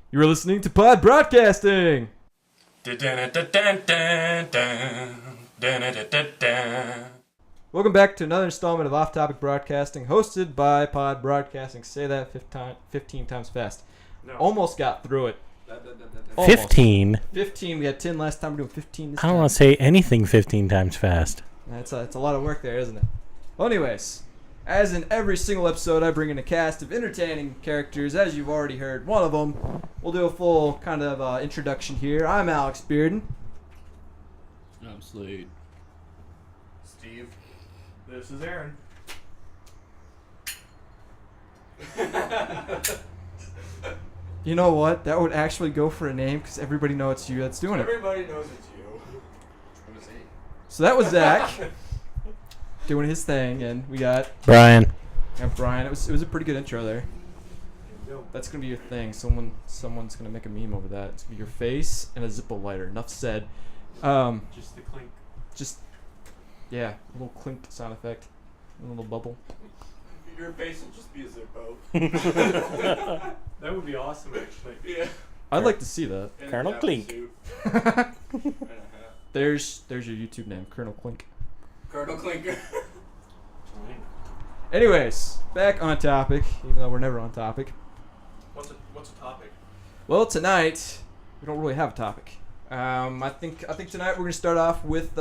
You're listening to Pod Broadcasting. Welcome back to another installment of Off Topic Broadcasting, hosted by Pod Broadcasting. Say that 15 times fast. No. Almost got through it. Almost. 15? 15. We had 10 last time. We're doing 15 this time. I don't want to say anything 15 times fast. It's a lot of work there, isn't it? Well, anyways, as in every single episode, I bring in a cast of entertaining characters, as you've already heard one of them. We'll do a full kind of introduction here. I'm Alex Bearden. I'm Slade. Steve. This is Aaron. You know what? That would actually go for a name because everybody knows it's you that's doing it. Everybody knows it's you. So that was Zach doing his thing, and we got Brian. Brian. It was a pretty good intro there. That's gonna be your thing. Someone's gonna make a meme over that. It's gonna be your face and a Zippo lighter. Enough said. Just the clink. Yeah, a little clink sound effect, a little bubble. Your face will just be a Zippo. That would be awesome, actually. Yeah. I'd like to see that. Colonel Clink. There's your YouTube name, Colonel Clink. Colonel Clinker. Anyways, back on topic, even though we're never on topic. What's a topic? Well, tonight we don't really have a topic. I think tonight we're gonna start off with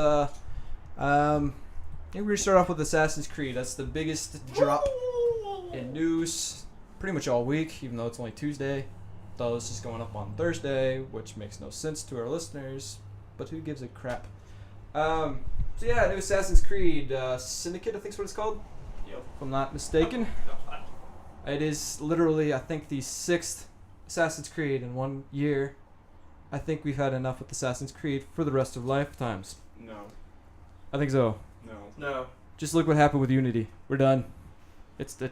Assassin's Creed. That's the biggest drop in news pretty much all week, even though it's only Tuesday. Though it's just going up on Thursday, which makes no sense to our listeners. But who gives a crap? So yeah, new Assassin's Creed Syndicate, I think is what it's called. Yep. If I'm not mistaken. It is literally, I think, the 6th Assassin's Creed in 1 year. I think we've had enough with Assassin's Creed for the rest of lifetimes. No. I think so. No. Just look what happened with Unity. We're done. It's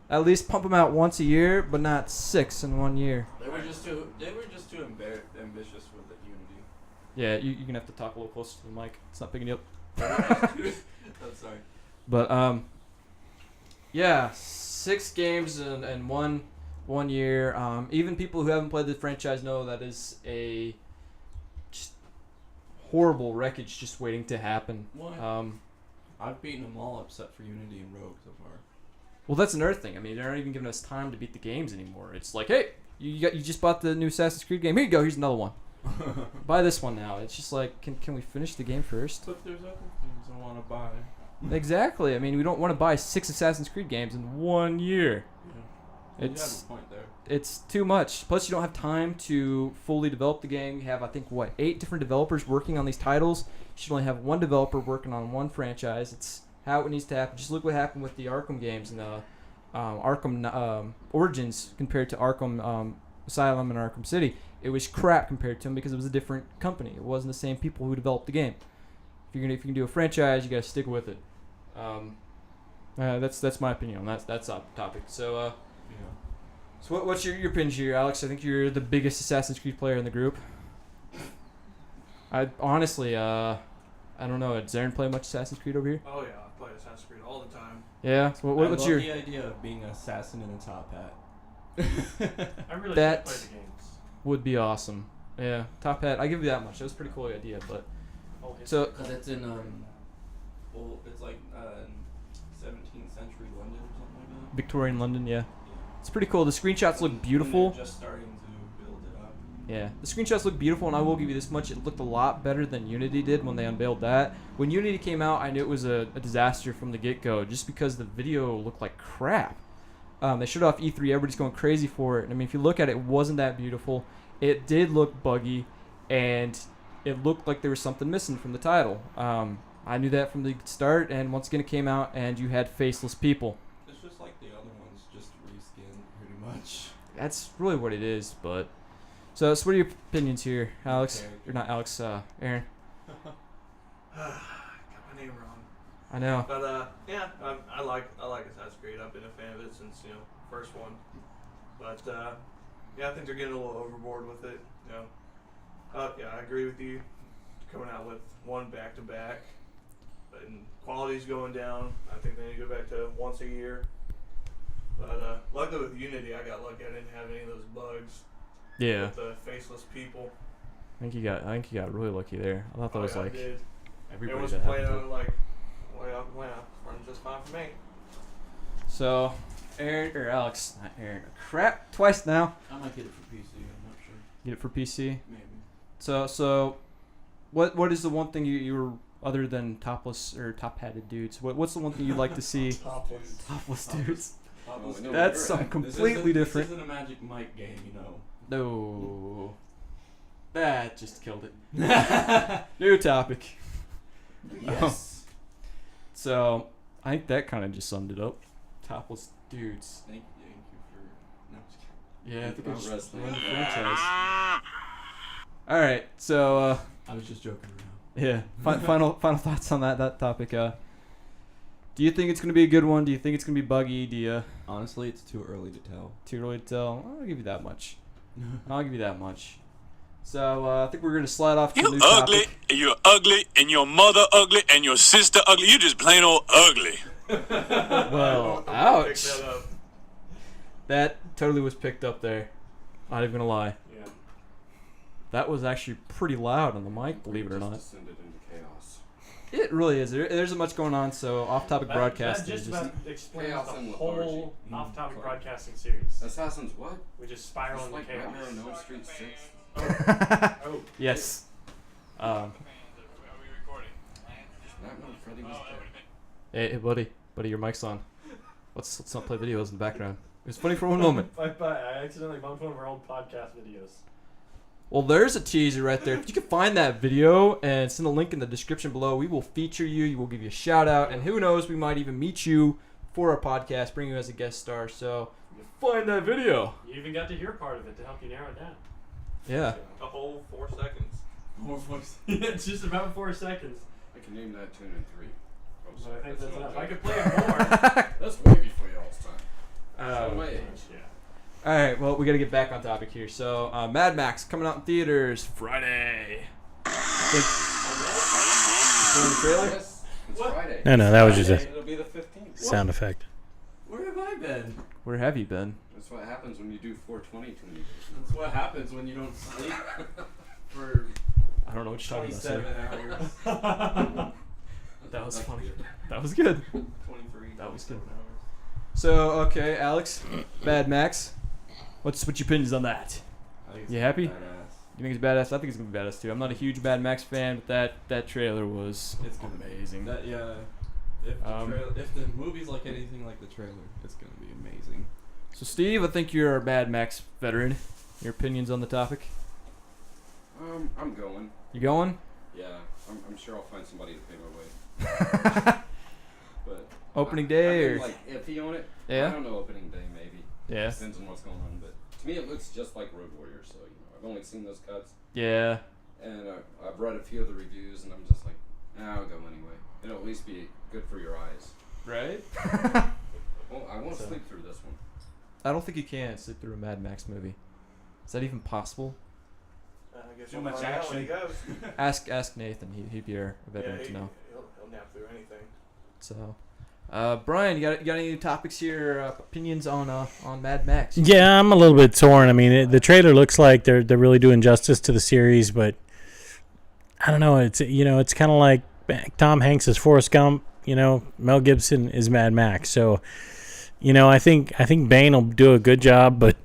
at least pump them out once a year, but not 6 in 1 year. They were just too ambitious with the Unity. Yeah, you're gonna have to talk a little closer to the mic. It's not picking you up. I'm sorry. But yeah, 6 games in one year. Even people who haven't played the franchise know that is a just horrible wreckage just waiting to happen. What? I've beaten them all except for Unity and Rogue so far. Well, that's another thing. I mean, they're not even giving us time to beat the games anymore. It's like, hey, you just bought the new Assassin's Creed game. Here you go. Here's another one. Buy this one now. It's just like, can we finish the game first? But there's other things I want to buy. Exactly. I mean, we don't want to buy 6 Assassin's Creed games in 1 year. Yeah. You have a point there. It's too much. Plus, you don't have time to fully develop the game. You have, I think, 8 different developers working on these titles. You should only have 1 developer working on 1 franchise. It's how it needs to happen. Just look what happened with the Arkham games and the Arkham Origins compared to Arkham Asylum and Arkham City. It was crap compared to them because it was a different company. It wasn't the same people who developed the game. If you can do a franchise, you gotta stick with it. That's my opinion on that's a topic. So yeah. So what's your opinion here, Alex? I think you're the biggest Assassin's Creed player in the group. I honestly, I don't know. Does Aaron play much Assassin's Creed over here? Oh yeah, I play Assassin's Creed all the time. Yeah. So what's your? I love the idea of being an assassin in a top hat. I really That should play the games. would be awesome. Yeah, top hat. I give you that much. That was a pretty cool idea, but so Because it's in it's like 17th century London or something like that. Victorian London, yeah. It's pretty cool. The screenshots look beautiful. They're just starting to build it up. Yeah, the screenshots look beautiful, and I will give you this much: it looked a lot better than Unity did when they unveiled that. When Unity came out, I knew it was a disaster from the get-go, just because the video looked like crap. They showed off E3, everybody's going crazy for it. I mean, if you look at it, it wasn't that beautiful. It did look buggy, and it looked like there was something missing from the title. I knew that from the start, and once again it came out, and you had faceless people. It's just like the other ones, just reskinned pretty much. That's really what it is, but... So what are your opinions here, Alex? Character. Or not Alex, Aaron. Got my name wrong. I know. But yeah, I like Assassin's Creed. I've been a fan of it since first one. But yeah, I think they're getting a little overboard with it. Yeah, I agree with you. Coming out with 1 back to back, and quality's going down. I think they need to go back to once a year. But luckily with Unity, I got lucky. I didn't have any of those bugs. Yeah. With the faceless people. I think you got really lucky there. I thought that was I like did. everybody Everyone's that playing happened on to. like way up and running just fine for me. So, Aaron or Alex, not Aaron. Crap, twice now. I might get it for PC. I'm not sure. Get it for PC. Maybe. So, what is the one thing you were other than topless or top-hatted dudes? What's the one thing you'd like to see? Topless. Topless dudes. Topless no, That's you're something right. completely different. This isn't a Magic Mike game, you know. No. That just killed it. New topic. Yes. So, I think that kind of just summed it up. Topless dudes. Thank you for. No, I'm just kidding. Yeah, I think I About just wrestling. ruined the franchise. All right, so I was just joking around. yeah. Final thoughts on that topic. Do you think it's gonna be a good one? Do you think it's gonna be buggy? Do you Honestly, it's too early to tell. too early to tell? I'll give you that much. I'll give you that much. So I think we're gonna slide off to the You new ugly, topic. and you're ugly, and your mother ugly, and your sister ugly. You just plain old ugly. Well, Pick ouch. that up. That totally was picked up there. Not even gonna lie. Yeah. That was actually pretty loud on the mic, believe it or Just not. descended into chaos. It really is. There's much going on, so off-topic broadcasting. That just just- about explains Chaos the and whole lethargy. off-topic Mm. broadcasting series. Assassins what? We just spiral Just into like chaos. Nightmare on Elm Street 6? Oh, Yes. Are we recording? Nightmare on Freddy was dead. Hey, buddy, your mic's on. Let's not play videos in the background. It was funny for one moment. I accidentally bumped one of our old podcast videos. Well, there's a teaser right there. If you can find that video and send a link in the description below, we will feature you. We will give you a shout out, and who knows, we might even meet you for our podcast, bring you as a guest star. So find that video. You even got to hear part of it to help you narrow it down. Yeah. A whole 4 seconds. More voice. Yeah, it's just about 4 seconds. I can name that tune in 3. Oh, So sorry, I think that's not enough. bad. I could play it more. That's way before y'all's time. Oh, my age. Yeah. All right. Well, we got to get back on topic here. So, Mad Max coming out in theaters Friday. The trailer? Yes, it's What? Friday. No, that was just a It'll be the 15th. sound effect. Where have I been? Where have you been? That's what happens when you do 420 too many days. That's what happens when you don't sleep for I don't know what you're talking about. 27 Sir. hours. That was funny. That was good. 23. That was good. 27 hours. So, okay, Alex, Mad Max. What's your opinions on that? I think it's You happy? badass. You think it's badass? I think it's gonna be badass too. I'm not a huge Mad Max fan, but that trailer was It's gonna be amazing. That yeah. If if the movie's like anything like the trailer, it's gonna be amazing. So, Steve, I think you're a Mad Max veteran. Your opinions on the topic? I'm going. You going? Yeah, I'm sure I'll find somebody to pay my way. But Opening I've day been, or like iffy on it. Yeah? I don't know opening day maybe. yeah, Depends on what's going on, but to me it looks just like Road Warrior. So I've only seen those cuts, yeah. and I've read a few of the reviews, and I'm just like, I'll go anyway. It'll at least be good for your eyes. Right? Well, I won't So- sleep through this one. I don't think you can sit through a Mad Max movie. Is that even possible? I guess Too we'll much find out when he goes. Ask Nathan. He'd be a veteran Yeah, to know. he'll nap through anything. So, Brian, you got any topics here? Opinions on Mad Max? Yeah, I'm a little bit torn. I mean, the trailer looks like they're really doing justice to the series, but I don't know. It's it's kind of like Tom Hanks is Forrest Gump. Mel Gibson is Mad Max. So, I think Bane will do a good job, but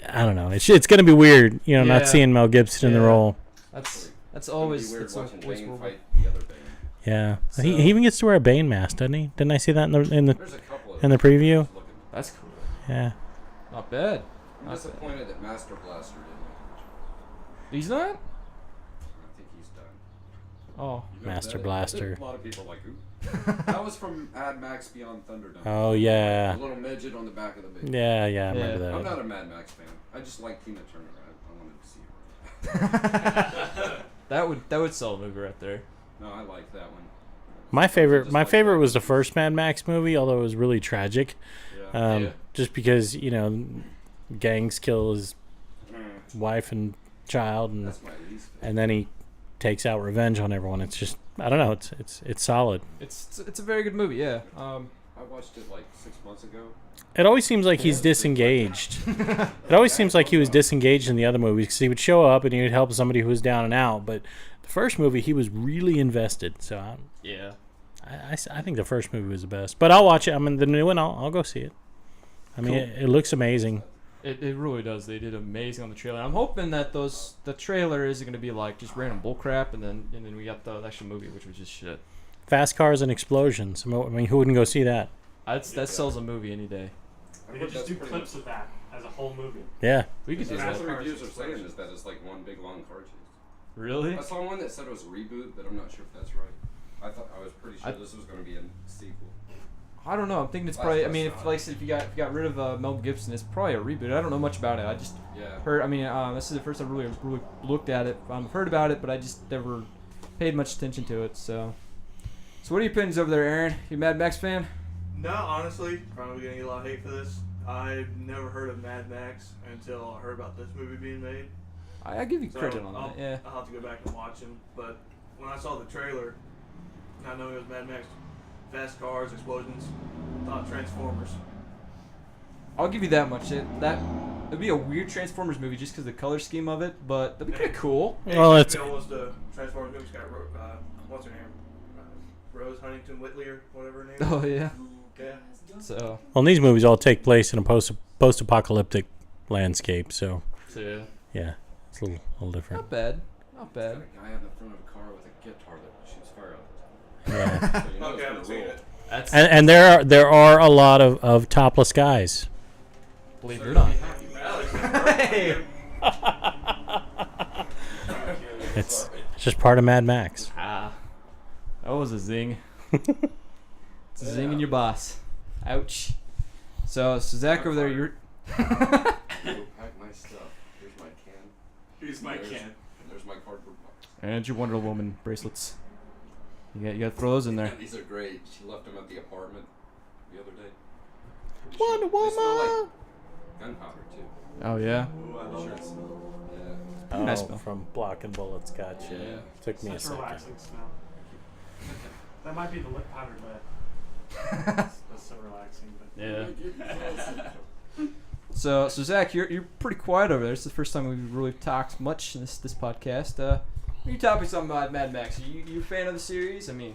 I don't know. It's going to be weird. Yeah. Not seeing Mel Gibson in the Yeah. role. That's It's gonna always be weird that's watching always Bane world- fight the other Bane. Yeah, So- he even gets to wear a Bane mask, doesn't he? Didn't I see that in the There's a couple of in the preview? looking- That's cool. Yeah. Not bad. I'm disappointed that Master Blaster didn't. He's not. I think he's done. Oh, You know Master that? Blaster. A lot of people are like, ooh. That was from Mad Max Beyond Thunderdome. Oh The yeah. little midget on the back of the big. Yeah, I Yeah. remember I'm that. not a Mad Max fan. I just like Tina Turner. I wanted to see her. that would sell a movie right there. No, I like that one. My favorite Just like that. was the first Mad Max movie, although it was really tragic. Yeah. Yeah. Just because gangs kill his wife and child, and That's my least favorite. and then he takes out revenge on everyone. It's just I don't know. It's solid. It's a very good movie. Yeah. I watched it like 6 months ago. It always seems like he's disengaged. It always seems like he was disengaged in the other movies because he would show up and he would help somebody who was down and out. But the first movie, he was really invested. So I think the first movie was the best. But I'll watch it. I mean, the new one, I'll go see it. I mean, Cool. it looks amazing. It really does. They did amazing on the trailer. I'm hoping that the trailer isn't going to be like just random bullcrap, and then we got the actual movie, which was just shit. Fast cars and explosions. I mean, who wouldn't go see that? That sells a movie any day. We could just do clips of that as a whole movie. Yeah. We could do That's that. what the reviews are saying is that it's like one big long car chase. Really? I saw one that said it was a reboot, but I'm not sure if that's right. I was pretty sure this was going to be a sequel. I don't know. I'm thinking it's probably. I mean, if you got rid of Mel Gibson, it's probably a reboot. I don't know much about it. I just heard. I mean, this is the first time I really looked at it. Heard about it, but I just never paid much attention to it. So what are your opinions over there, Aaron? You a Mad Max fan? No, honestly, probably gonna get a lot of hate for this. I've never heard of Mad Max until I heard about this movie being made. I give you So credit on that. Yeah. I'll have to go back and watch him. But when I saw the trailer, not knowing it was Mad Max, fast cars, explosions, thought Transformers. I'll give you that much. It'd be a weird Transformers movie just because the color scheme of it, but that'd be kind of cool. Well, it's almost a Transformers movie. It's got what's her name? Rose Huntington Whitley or whatever her name is. Oh yeah. Yeah. So. Well, these movies all take place in a post-apocalyptic landscape, so Yeah. it's a little different. Not bad. Not Got bad. a guy on the front of a car with a guitar that shoots fire out Yeah. the top. So you know Okay, I haven't it's seen gonna roll. it. That's And there are a lot of topless guys. believe it So or you'll not. be happy, right? It's just part of Mad Max. Ah, that was a zing. It's a zing in your boss. Ouch. So Zach over there, you're. Pack my stuff. Here's my can. Here's my There's- can. There's my cardboard box. And your Wonder Woman bracelets. You got to throw those in there. These are great. She left them at the apartment the other day. Wonder They smell Woman. like gunpowder too. Oh yeah. Ooh, I love Sure it. it smells. Yeah. Nice smell. From blocking bullets. Gotcha. Yeah. Took me a Such a second. relaxing smell. That might be the lip powder, but that's so relaxing. But Yeah. So Zach, you're pretty quiet over there. It's the first time we've really talked much in this podcast. What are your topics on Mad Max? Are you a fan of the series? I mean,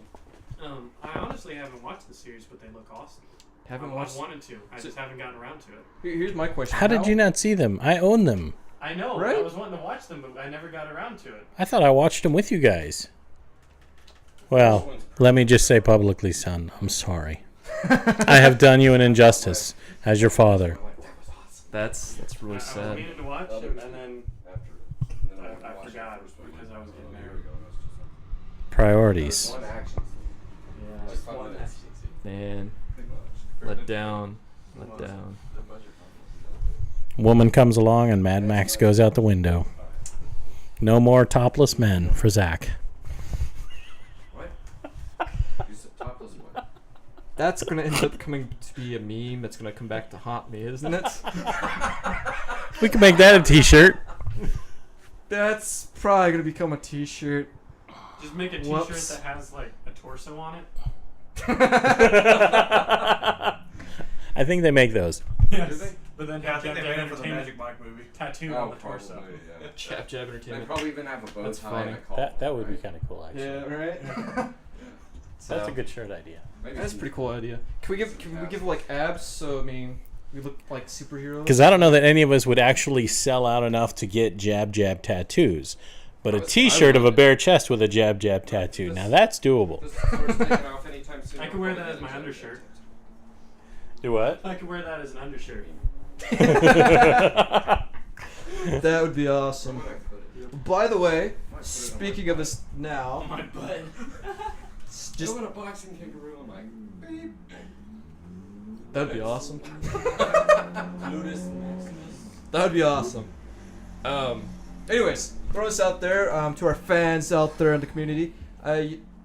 I honestly haven't watched the series, but they look awesome. haven't I watched. wanted to. I just haven't gotten around to it. Here's my question. How did you not see them? I own them. I know. Right? I was wanting to watch them, but I never got around to it. I thought I watched them with you guys. Well, let me just say publicly, son, I'm sorry. I have done you an injustice as your father. I'm like, that was awesome. That's really I was sad. meaning to watch Other them, two and then After and then I watched the forgot first one. because I was getting A year married. ago, and I was just like, Priorities. one action scene. Yeah, Just 5 one minutes. Man, Pretty much. let down. The budget Woman comes along and Mad Max goes out the window. No more topless men for Zach. What? You said topless what? That's gonna end up coming to be a meme. That's gonna come back to haunt me, isn't it? We can make that a t-shirt. That's probably gonna become a T-shirt. Just make a T-shirt Whoops. that has like a torso on it. I think they make those. Yes. they? But then Yeah, I have think they Jab made Jab it for the Entertainment Magic Mike movie. tattoo on the torso. probably, yeah. Jab Jab They Entertainment. probably even have a bow That's tie funny. and a collar. That would be right? kind of cool, actually. Yeah, right. That's a good shirt idea. Maybe That's a some- pretty cool idea. Can we give like abs? So I mean, we look like superheroes. Because I don't know that any of us would actually sell out enough to get Jab Jab tattoos. But a t-shirt of a bare chest with a Jab Jab tattoo. Now that's doable. This sweater's taking off anytime soon. I could wear that as my undershirt. Do what? I could wear that as an undershirt. That would be awesome. Where would I put it? By the way, Might put it on speaking my of this now, My butt. just Go in a boxing kangaroo. I'm like, beep. that'd be awesome. Ludus Maximus. That would be awesome. Anyways, throw this out there to our fans out there in the community.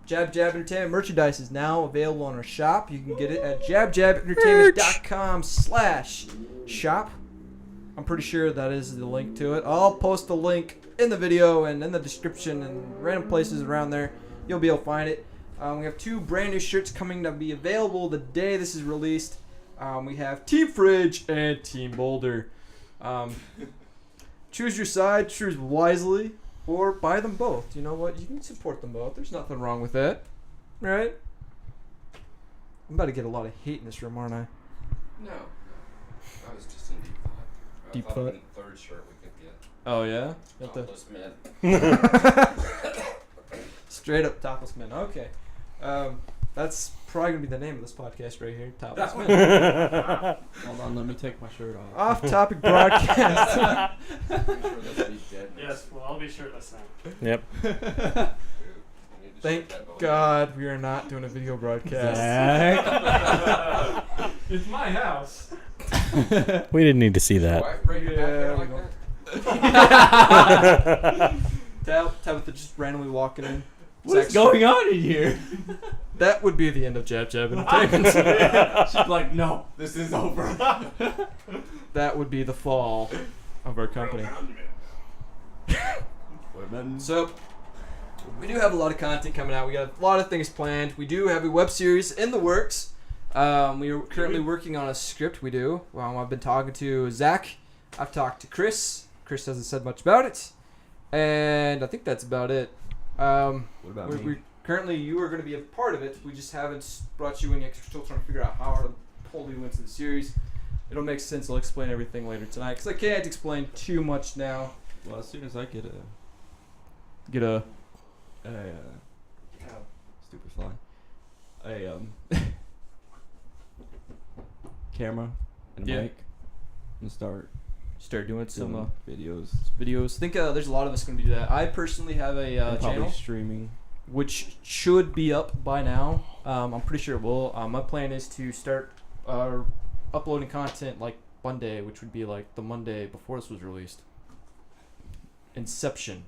Jab Jab Entertainment merchandise is now available on our shop. You can get it at jabjabentertainment.com/shop. I'm pretty sure that is the link to it. I'll post the link in the video and in the description and random places around there. You'll be able to find it. We have 2 brand new shirts coming to be available the day this is released. We have Team Fridge and Team Boulder. Choose your side, choose wisely, or buy them both. You know what? You can support them both. There's nothing wrong with that. Right? I'm about to get a lot of hate in this room, aren't I? No. I was just in deep thought. Deep I thought thought? of the third shirt we could get. Oh, yeah? Got the Topless men. straight up Topless Men. Okay. That's probably going to be the name of this podcast right here. Topless Men. Hold on, let me take my shirt off. Off-topic broadcast. I'm sure that'll be dead. Yes, well, I'll be shirtless now. Yep. Thank God we are not doing a video broadcast. It's my house. We didn't need to see Your that. wife break your back there like we that? Tabitha just randomly walking in. What's going on in here? That would be the end of Jab Jab Entertainment. She's like, no, this is over. That would be the fall of our company. So, we do have a lot of content coming out. We got a lot of things planned. We do have a web series in the works. We are currently working on a script. We do. I've been talking to Zach. I've talked to Chris. Chris hasn't said much about it. And I think that's about it. What about me? We currently, you are going to be a part of it. We just haven't brought you in yet 'cause we're still trying to figure out how to pull you into the series. It'll make sense. I'll explain everything later tonight because I can't explain too much now. Well, as soon as I get a stupid fly, camera and a Yeah. mic, and start Doing some doing videos. videos. I think there's a lot of us going to do that. I personally have a And probably channel streaming. which should be up by now. I'm pretty sure it will. My plan is to start uploading content like Monday, which would be like the Monday before this was released. Inception.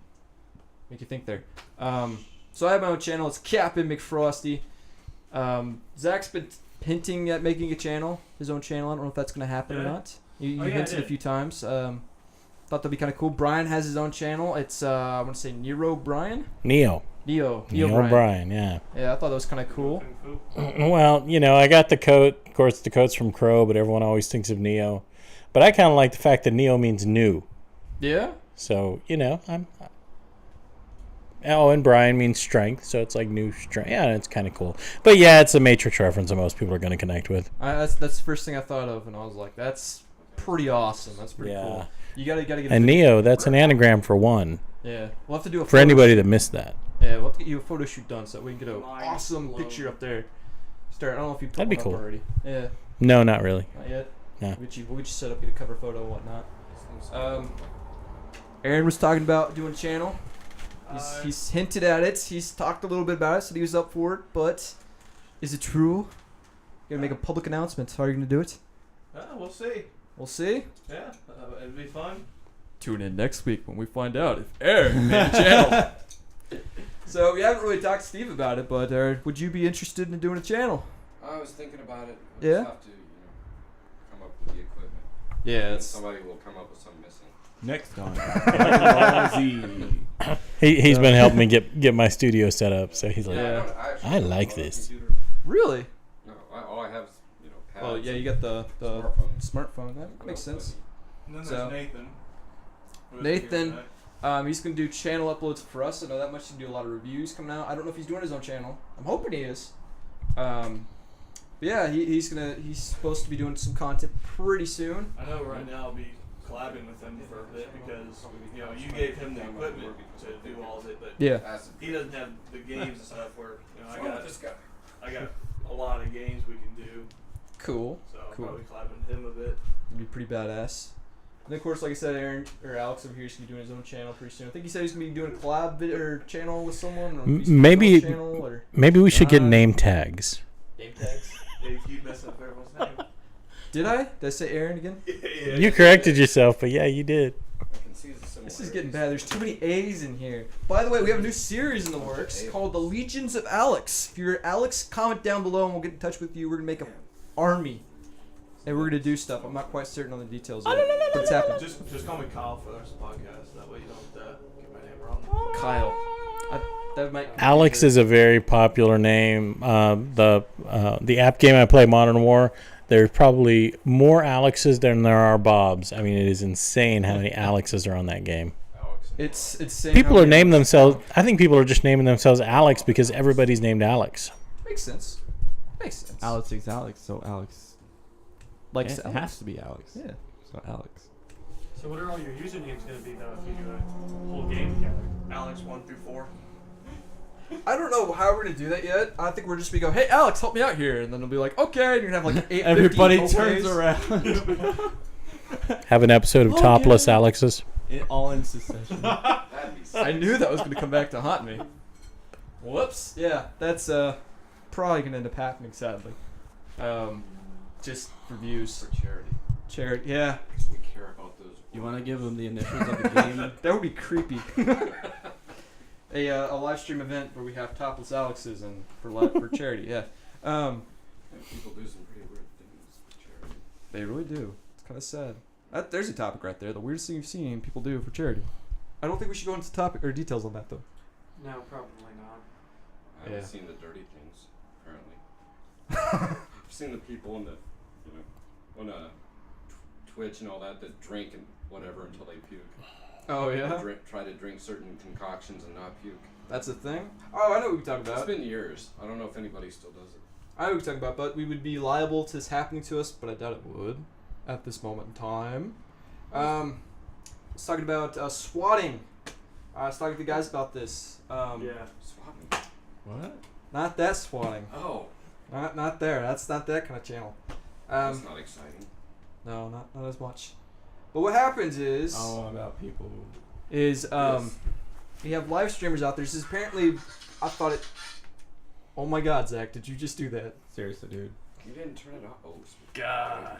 Make you think there. So I have my own channel. It's Captain McFrosty. Zach's been hinting at making a channel, his own channel. I don't know if that's going to happen or Yeah. not. You Oh, yeah, I hinted a did. few times. Thought that'd be kind of cool. Brian has his own channel. It's I want to say Nero Brian. Neo Neo Brian. Brian. Yeah. Yeah, I thought that was kind of cool. Well, I got the coat. Of course, the coat's from Crow, but everyone always thinks of Neo. But I kind of like the fact that Neo means new. Yeah. So, I'm. Oh, and Brian means strength, so it's like new strength. Yeah, it's kind of cool. But yeah, it's a Matrix reference that most people are going to connect with. That's the first thing I thought of, and I was like, that's pretty awesome. That's pretty Yeah. cool. You gotta get. And Neo, that's an anagram for one. Yeah, we'll have to do a For photo anybody shoot. that missed that. Yeah, we'll have to get you a photo shoot done so we can get an Mind awesome blown. picture up there. I don't know if you put That'd be one cool. up already. Yeah, No, not really. not yet. No. We'll get you set up, get a cover photo and whatnot. Aaron was talking about doing a channel. He's hinted at it. He's talked a little bit about it, said he was up for it. But is it true? You're gonna make a public announcement. How are you gonna do it? We'll see. We'll see. Yeah, it'd be fun. Tune in next week when we find out if Aaron made a channel. So we haven't really talked to Steve about it, but would you be interested in doing a channel? I was thinking about it. We Yeah? just have to, come up with the equipment. Yeah, And somebody will come up with something missing. Next time. He's been helping me get my studio set up, so he's like, Yeah. actually I don't like have a this. computer. really. No, all I have is, pads. Oh yeah, you got the smartphone. smartphone. That makes sense. And then So- there's Nathan. Nathan, he's gonna do channel uploads for us. I know that much. He's gonna do a lot of reviews coming out. I don't know if he's doing his own channel. I'm hoping he is. But yeah, he's supposed to be doing some content pretty soon. I know right now I'll be collabing with him for a bit because you gave him the equipment to do all of it, but Yeah. Acid. he doesn't have the games and stuff where What's wrong with this guy? I got a lot of games we can do, Cool. so I'll Cool. probably collab with him a bit. It'd be pretty badass. And of course, like I said, Aaron or Alex over here is gonna be doing his own channel pretty soon. I think he said he's gonna be doing a collab or channel with someone. Or if he's doing Maybe- his own channel or maybe we should get Uh, name tags. name tags. Yeah, you keep messing up everyone's name. Did I say Aaron again? You corrected yourself, but yeah, you did. I can see the similarities. This is getting bad. There's too many A's in here. By the way, we have a new series in the works called The Legions of Alex. If you're Alex, comment down below and we'll get in touch with you. We're gonna make an army. And we're gonna do stuff. I'm not quite certain on the details yet, but it's happening. Just call me Kyle for the rest of the podcast. That way you don't get my name wrong. Kyle. That might. Alex is a very popular name. The app game I play, Modern War, there's probably more Alexes than there are Bobs. I mean, it is insane how many Alexes are on that game. It's saying People how are many naming Alex- themselves. I think people are just naming themselves Alex because everybody's named Alex. Makes sense. Makes sense. Alex is Alex, so Alex. Like It has to be Alex. Yeah. So Alex. So what are all your usernames going to be though if you do a whole game together? Alex 1 through 4. I don't know how we're gonna do that yet. I think we're just gonna go, hey Alex, help me out here, and then it'll be like, okay, and you're gonna have like 8. Everybody turns around. Have an episode of Topless Alexes. All in succession. I knew that was gonna come back to haunt me. Whoops. Yeah, that's probably gonna end up happening, sadly. Just for views. For charity. Charity. Yeah, We care about those. You want to give them the initials of the game? that would be creepy. A live stream event where we have topless Alexes and for charity. Yeah. And people do some pretty weird things for charity. They really do. It's kind of sad. There's a topic right there. The weirdest thing you've seen people do for charity. I don't think we should go into topic or details on that though. No, probably not. I haven't Yeah. seen the dirty things, apparently. I've seen the people in the, on Twitch and all that drink and whatever until they puke. Oh yeah. Try to drink certain concoctions and not puke. That's a thing. Oh, I know what we're talking It's about. been years. I don't know if anybody still does it. I know what we're talking about, but we would be liable to this happening to us, but I doubt it would at this moment in time. I was talking about swatting. I was talking to the guys about this. Yeah. Swatting. What? Not that swatting. Oh, Not there. That's not that kind of channel. that's not exciting. No, not as much. But what happens is About people. is Yes. we have live streamers out there. This is apparently, I thought it. Oh my God, Zach, did you just do that? Seriously, dude. You didn't turn it off. Oh, God.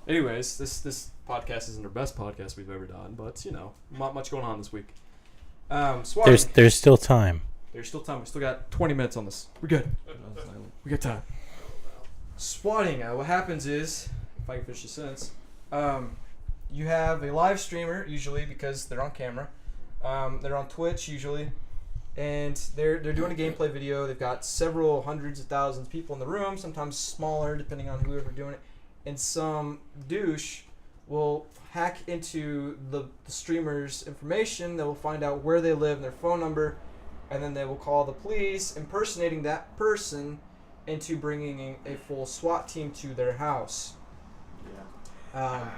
Anyways, this podcast isn't our best podcast we've ever done, but not much going on this week. Swatting. There's still time. There's still time. We still got 20 minutes on this. We're good. We got time. Swatting. What happens is, if I can finish this sentence, you have a live streamer usually because they're on camera. They're on Twitch usually, and they're doing a gameplay video. They've got several hundreds of thousands of people in the room, sometimes smaller depending on whoever doing it. And some douche will hack into the streamer's information. They will find out where they live and their phone number, and then they will call the police, impersonating that person into bringing a full SWAT team to their house. Yeah.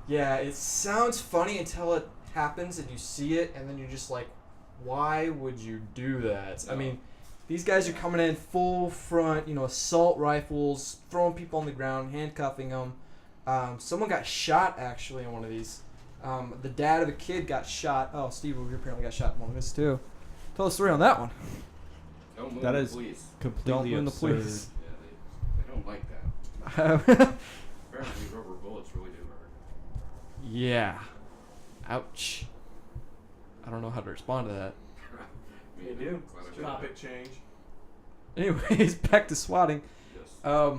Yeah, it sounds funny until it happens and you see it, and then you're just like, why would you do that? I mean, these guys are coming in full front, assault rifles, throwing people on the ground, handcuffing them. Someone got shot, actually, in one of these. The dad of a kid got shot. Oh, Steve over here apparently got shot in one of this, too. Tell the story on that one. Don't move That the is police. completely Don't win the absurd. police. Yeah, they don't like that. Apparently, rubber bullets really do hurt. Yeah. Ouch. I don't know how to respond to that. They do. Topic change. Anyways, back to swatting. Yes.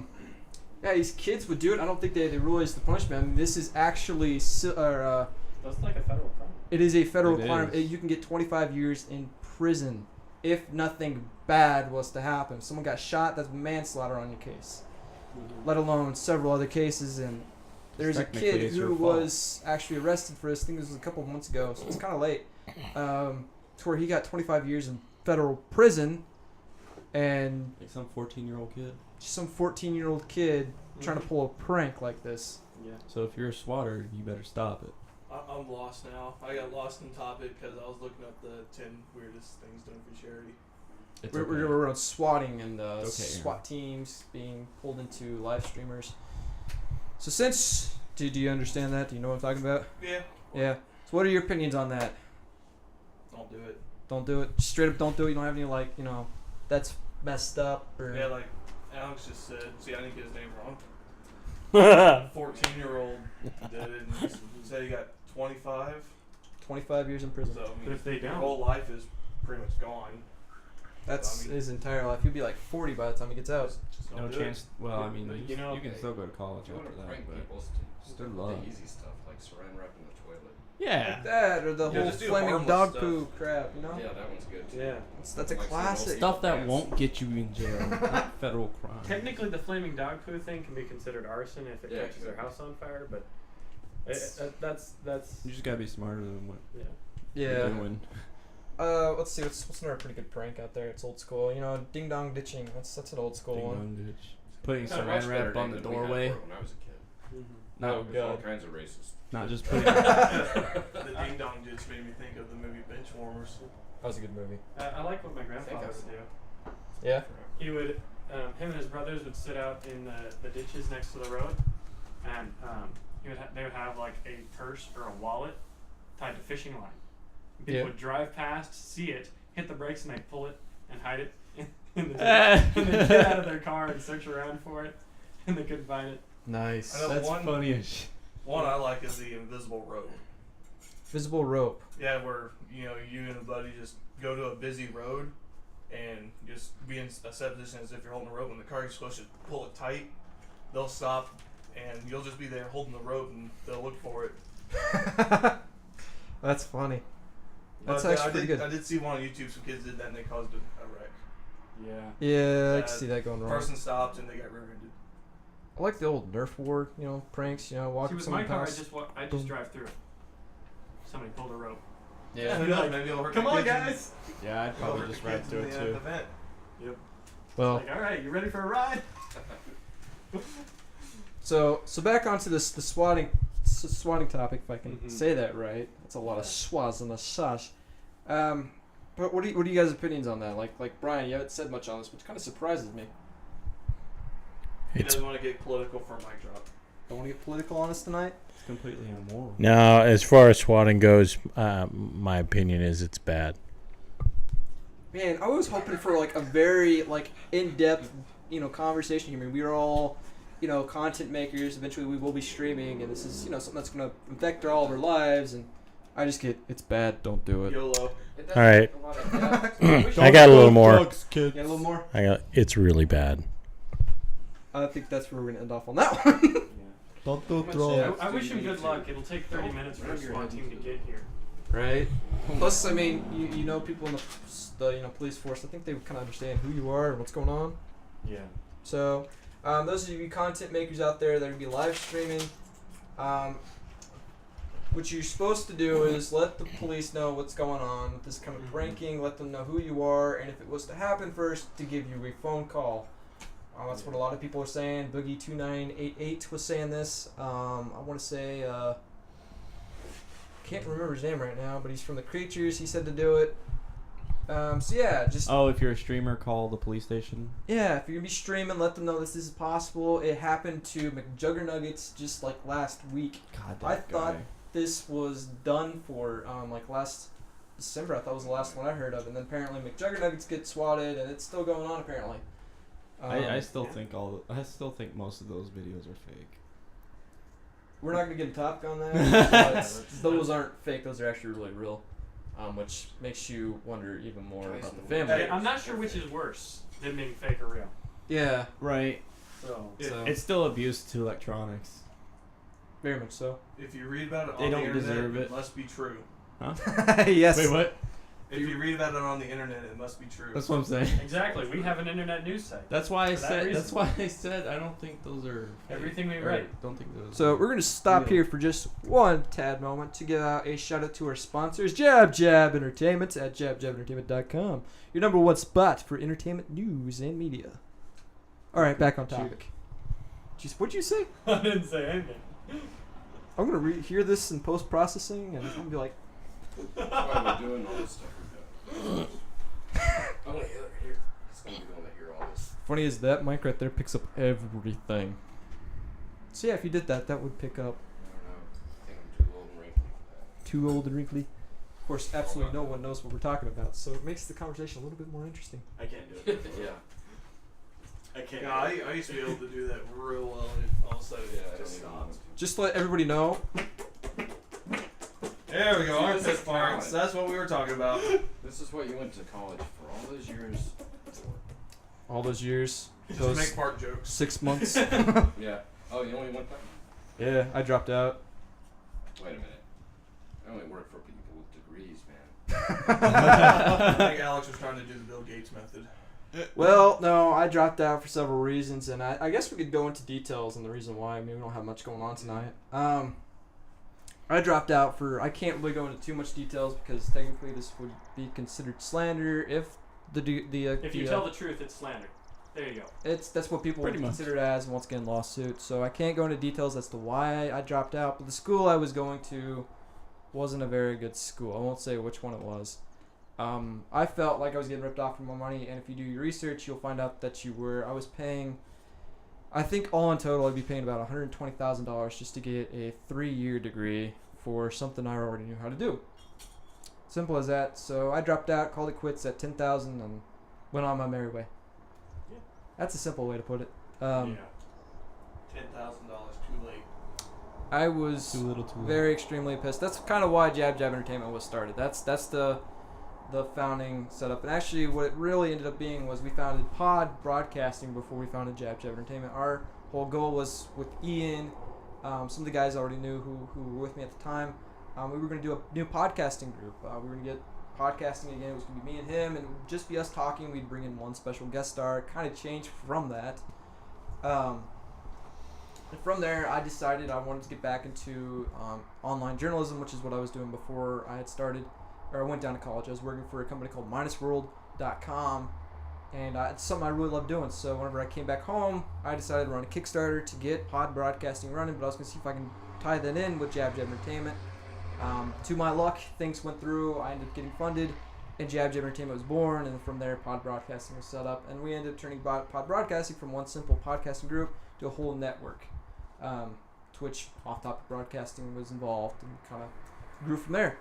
Yeah, these kids would do it. I don't think they realize the punishment. I mean, this is actually That's like a federal crime. it is a federal It crime. is. You can get 25 years in prison if nothing bad was to happen. If someone got shot, that's manslaughter on your case. Let alone several other cases. And there's a Technically, kid it's who your fault. was actually arrested for this. I think this was a couple of months ago, so it's kind of late. To where he got 25 years in federal prison, and Like some 14-year-old kid. some 14-year-old kid trying to pull a prank like this. Yeah. So if you're a swatter, you better stop it. I'm lost now. I got lost in topic because I was looking up the 10 weirdest things done for charity. It's We're on swatting and Okay, SWAT teams being pulled into live streamers. So since, do you understand that? Do you know what I'm talking about? Yeah. Yeah. So what are your opinions on that? Don't do it. Don't do it. Straight up don't do it. You don't have any that's messed up or... Yeah, like Alex just said. See, I didn't get his name wrong. 14-year-old did it. And he said he got 25. 25 years in prison. So I But mean, if they your don't, whole life is pretty much gone. That's I mean- his entire life. He'd be like 40 by the time he gets out. Just don't No do chance. Well, I Yeah, mean, but you, you know, you can still go to college If you want after to that, prank but people, still do love. the easy stuff like saran wrap in the toilet. Yeah. Like that, or the Yeah, whole just do flaming harmless dog stuff. poo crap, you know? Yeah, that one's good too. Yeah. That's a Like classic. Stuff that Yes. won't get you in jail, not federal crime. Technically, the flaming dog poo thing can be considered arson if it Yeah, catches their exactly. house on fire, but that's You just gotta be smarter than what yeah. you're Yeah. doing. Let's see. What's another pretty good prank out there? It's old school. You know, ding dong ditching. That's an old school Ding one. dong ditch. Putting Kinda saran much better wrap on the than we had doorway. for it when I was a kid. No, There's all kinds of racist. not just putting. The ding dong ditch made me think of the movie Benchwarmers. That was a good movie. I like what my grandfather I've would do. Yeah. He would, him and his brothers would sit out in the ditches next to the road, and they would have like a purse or a wallet tied to fishing line. People Yeah. would drive past, see it, hit the brakes, and they'd pull it and hide it in the ditch. And they'd get out of their car and search around for it, and they couldn't find it. Nice. I know That's one, funny as shit. one I like is the invisible rope. Visible rope. Yeah, where you and a buddy just go to a busy road and just be in a set position as if you're holding a rope. When the car is supposed to pull it tight, they'll stop and you'll just be there holding the rope and they'll look for it. That's funny. That's But, actually I pretty did, good. I did see one on YouTube. Some kids did that and they caused a wreck. Yeah. Yeah, I can see that going wrong. Person stopped and they got rear-ended. I like the old Nerf war, pranks. Walk See, up with my someone's car, house. I just drive through it. Somebody pulled a rope. Yeah. Who knows? Maybe it'll hurt Come the on, kids in- guys. Yeah, I'd it'll probably hurt just the ride kids through in it the too. event. Well, Like, all right, you ready for a ride? so back onto the swatting topic, if I can say that right. That's a lot of swaz and a sash. But what are you guys' opinions on that? Like Brian, you haven't said much on this, which kind of surprises me. He It's doesn't want to get political for a mic drop. Don't want to get political on us tonight. It's completely immoral. no. As far as swatting goes, my opinion is it's bad. Man, I was hoping for like a very in-depth, conversation here. I mean, we are all, content makers. Eventually, we will be streaming, and this is, something that's going to affect all of our lives. And I just get, it's bad. Don't do it. YOLO. It does All right. take a lot of depth. I got a little more. You got a little more? It's really bad. I think that's where we're going to end off on that one. Don't do drugs. I wish him good luck. It'll take 30 minutes for a SWAT team to get here. Right. Plus, I mean, people in the police force. I think they kind of understand who you are and what's going on. Yeah. So, those of you content makers out there that are gonna be live streaming, what you're supposed to do is let the police know what's going on with this kind of pranking. Let them know who you are, and if it was to happen first, to give you a phone call. That's what a lot of people are saying. Boogie2988 was saying this. I want to say. Can't remember his name right now, but he's from the Creatures. He said to do it. So yeah, just Oh, if you're a streamer, call the police station. yeah. If you're gonna be streaming, let them know this is possible. It happened to McJuggernuggets just like last week. God, I thought this was done for last December. I thought was the last one I heard of, and then apparently McJuggernuggets get swatted, and it's still going on apparently. I still think most of those videos are fake. We're not gonna get a topic on that. But those aren't fake. Those are actually really real. Which makes you wonder even more about the family. Hey, I'm not sure which is worse than being fake or real. Yeah, Right. So, so It's still abuse to electronics. very much so. If you read about it They on the don't internet, deserve it it. must be true. Yes. Wait, what? If you read about it on the internet, it must be true. That's what I'm saying. exactly. We have an internet news site. That's why I For that said. reason. That's why I said I don't think those are. fake. Everything we Or read. Don't think those. So we're gonna stop here for just one tad moment to give out a shout out to our sponsors, Jab Jab Entertainment at jabjabentertainment.com, your number one spot for entertainment news and media. All right, back on topic. Jeez, what'd you say? I didn't say anything. I'm gonna hear this in post processing, and I'm gonna be like, That's why we're doing all this stuff we've got. Oh, wait, here. It's going to be the one that hear all this. funny as that mic right there picks up everything. So yeah, if you did that, that would pick up. I don't know. I think I'm too old and wrinkly for that. Too old and wrinkly. Of course, absolutely no one knows what we're talking about, so it makes the conversation a little bit more interesting. I can't do it. Yeah. I can't. Yeah, I used to be able to do that real well, and all of a sudden Yeah, I it don't just even stopped. know. Just to let everybody know, There we go. See, Armpit this is farts. talent. That's what we were talking about. This is what you went to college for all those years for. all those years, Just those make fart jokes. 6 months. Yeah. Oh, you only went that? Yeah, I dropped out. Wait a minute. only work for people with degrees, man. I think Alex was trying to do the Bill Gates method. Well, no, I dropped out for several reasons, and I guess we could go into details on the reason why. I mean, we don't have much going on tonight. I dropped out for, I can't really go into too much details because technically this would be considered slander if If you tell the truth, it's slander. There you go. that's what people would Pretty much. consider it as, once again, lawsuit. So I can't go into details as to why I dropped out, but the school I was going to wasn't a very good school. I won't say which one it was. I felt like I was getting ripped off for my money, and if you do your research, you'll find out that you were. I was paying, I think all in total, I'd be paying about $120,000 just to get a 3-year degree for something I already knew how to do. Simple as that. So I dropped out, called it quits at $10,000, and went on my merry way. Yeah. That's a simple way to put it. Yeah. $10,000 too late. I was Too little, too late. very extremely pissed. That's kind of why Jab Jab Entertainment was started. That's the founding setup. And actually what it really ended up being was we founded Pod Broadcasting before we founded Jab Jab Entertainment. Our whole goal was with Ian, some of the guys I already knew who were with me at the time. We were going to do a new podcasting group. We were going to get podcasting again. It was going to be me and him, and it would just be us talking. We'd bring in one special guest star. It kind of changed from that. And from there, I decided I wanted to get back into online journalism, which is what I was doing before I had started, or I went down to college. I was working for a company called minusworld.com, and it's something I really love doing. So whenever I came back home, I decided to run a Kickstarter to get Pod Broadcasting running, but I was going to see if I can tie that in with Jab Jab Entertainment. To my luck, things went through. I ended up getting funded, and Jab Jab Entertainment was born, and from there, Pod Broadcasting was set up, and we ended up turning Pod Broadcasting from one simple podcasting group to a whole network. Twitch off-topic broadcasting was involved, and kind of grew from there.